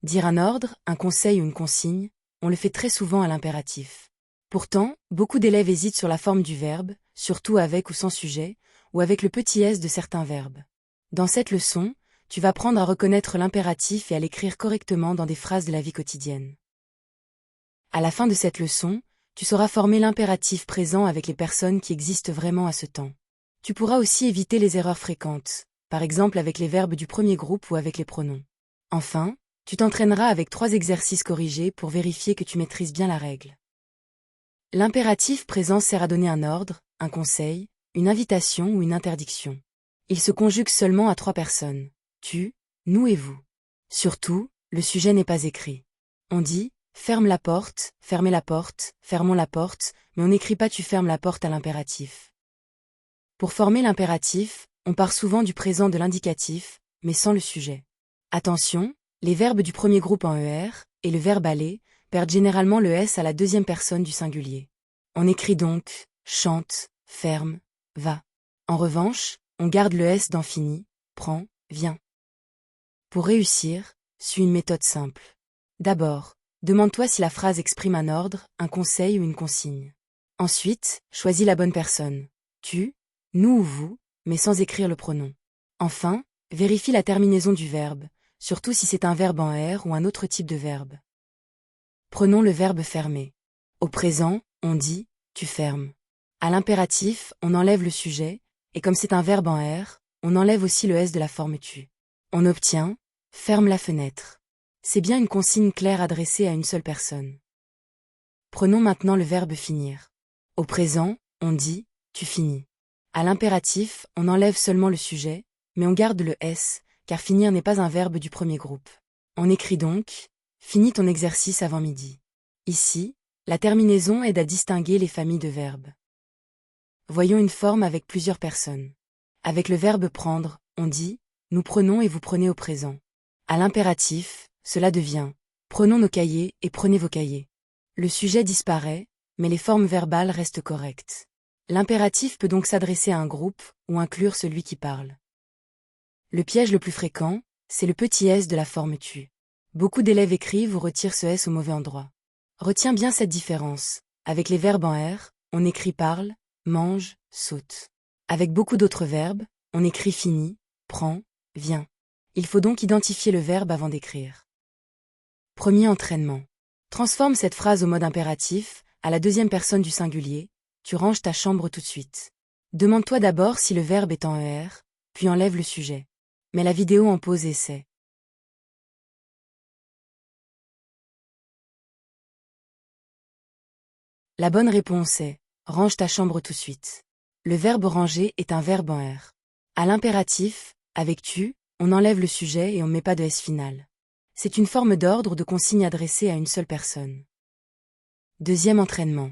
Dire un ordre, un conseil ou une consigne, on le fait très souvent à l'impératif. Pourtant, beaucoup d'élèves hésitent sur la forme du verbe, surtout avec ou sans sujet, ou avec le petit s de certains verbes. Dans cette leçon, tu vas apprendre à reconnaître l'impératif et à l'écrire correctement dans des phrases de la vie quotidienne. À la fin de cette leçon, tu sauras former l'impératif présent avec les personnes qui existent vraiment à ce temps. Tu pourras aussi éviter les erreurs fréquentes, par exemple avec les verbes du premier groupe ou avec les pronoms. Enfin, tu t'entraîneras avec 3 exercices corrigés pour vérifier que tu maîtrises bien la règle. L'impératif présent sert à donner un ordre, un conseil, une invitation ou une interdiction. Il se conjugue seulement à 3 personnes. Tu, nous et vous. Surtout, le sujet n'est pas écrit. On dit « ferme la porte »,« fermez la porte »,« fermons la porte », mais on n'écrit pas « tu fermes la porte » à l'impératif. Pour former l'impératif, on part souvent du présent de l'indicatif, mais sans le sujet. Attention, les verbes du premier groupe en ER, et le verbe aller, perdent généralement le S à la deuxième personne du singulier. On écrit donc « chante »,« ferme »,« va ». En revanche, on garde le S dans fini, prend, vient. Pour réussir, suis une méthode simple. D'abord, demande-toi si la phrase exprime un ordre, un conseil ou une consigne. Ensuite, choisis la bonne personne. Tu, nous ou vous, mais sans écrire le pronom. Enfin, vérifie la terminaison du verbe, surtout si c'est un verbe en R ou un autre type de verbe. Prenons le verbe fermer. Au présent, on dit « tu fermes ». À l'impératif, on enlève le sujet, et comme c'est un verbe en R, on enlève aussi le S de la forme tu. On obtient « ferme la fenêtre ». C'est bien une consigne claire adressée à une seule personne. Prenons maintenant le verbe finir. Au présent, on dit « tu finis ». À l'impératif, on enlève seulement le sujet, mais on garde le S, car finir n'est pas un verbe du premier groupe. On écrit donc « finis ton exercice avant midi ». Ici, la terminaison aide à distinguer les familles de verbes. Voyons une forme avec plusieurs personnes. Avec le verbe prendre, on dit « nous prenons et vous prenez au présent ». À l'impératif, cela devient « prenons nos cahiers et prenez vos cahiers ». Le sujet disparaît, mais les formes verbales restent correctes. L'impératif peut donc s'adresser à un groupe ou inclure celui qui parle. Le piège le plus fréquent, c'est le petit s de la forme tu. Beaucoup d'élèves écrivent ou retirent ce s au mauvais endroit. Retiens bien cette différence. Avec les verbes en R, on écrit parle, mange, saute. Avec beaucoup d'autres verbes, on écrit finit, prend, vient. Il faut donc identifier le verbe avant d'écrire. Premier entraînement. Transforme cette phrase au mode impératif, à la deuxième personne du singulier, tu ranges ta chambre tout de suite. Demande-toi d'abord si le verbe est en ER, puis enlève le sujet. Mets la vidéo en pause et essaie. La bonne réponse est « range ta chambre tout de suite ». Le verbe ranger est un verbe en R. À l'impératif, avec tu, on enlève le sujet et on ne met pas de S final. C'est une forme d'ordre ou de consigne adressée à une seule personne. Deuxième entraînement.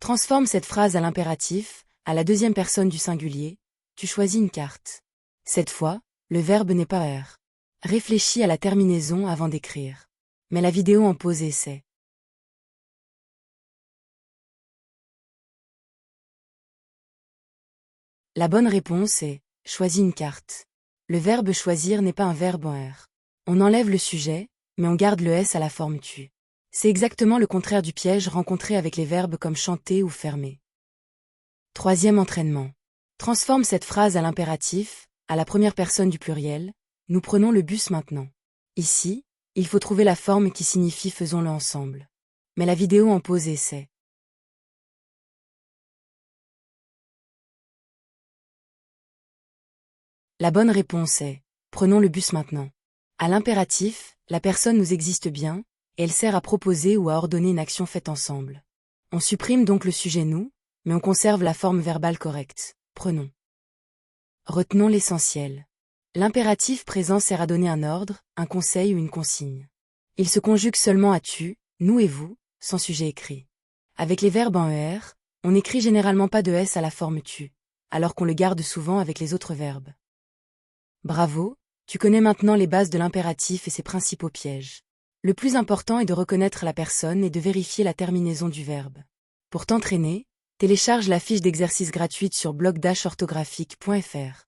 Transforme cette phrase à l'impératif, à la deuxième personne du singulier, tu choisis une carte. Cette fois, le verbe n'est pas R. Réfléchis à la terminaison avant d'écrire. Mets la vidéo en pause et essaie. La bonne réponse est « choisis une carte ». Le verbe choisir n'est pas un verbe en R. On enlève le sujet, mais on garde le S à la forme tu. C'est exactement le contraire du piège rencontré avec les verbes comme chanter ou fermer. Troisième entraînement. Transforme cette phrase à l'impératif, à la première personne du pluriel, nous prenons le bus maintenant. Ici, il faut trouver la forme qui signifie faisons-le ensemble. Mets la vidéo en pause et essaie. La bonne réponse est « prenons le bus maintenant ». À l'impératif, la personne nous existe bien, et elle sert à proposer ou à ordonner une action faite ensemble. On supprime donc le sujet nous, mais on conserve la forme verbale correcte, prenons. Retenons l'essentiel. L'impératif présent sert à donner un ordre, un conseil ou une consigne. Il se conjugue seulement à tu, nous et vous, sans sujet écrit. Avec les verbes en ER, on n'écrit généralement pas de S à la forme tu, alors qu'on le garde souvent avec les autres verbes. Bravo, tu connais maintenant les bases de l'impératif et ses principaux pièges. Le plus important est de reconnaître la personne et de vérifier la terminaison du verbe. Pour t'entraîner, télécharge la fiche d'exercice gratuite sur blog-orthographique.fr.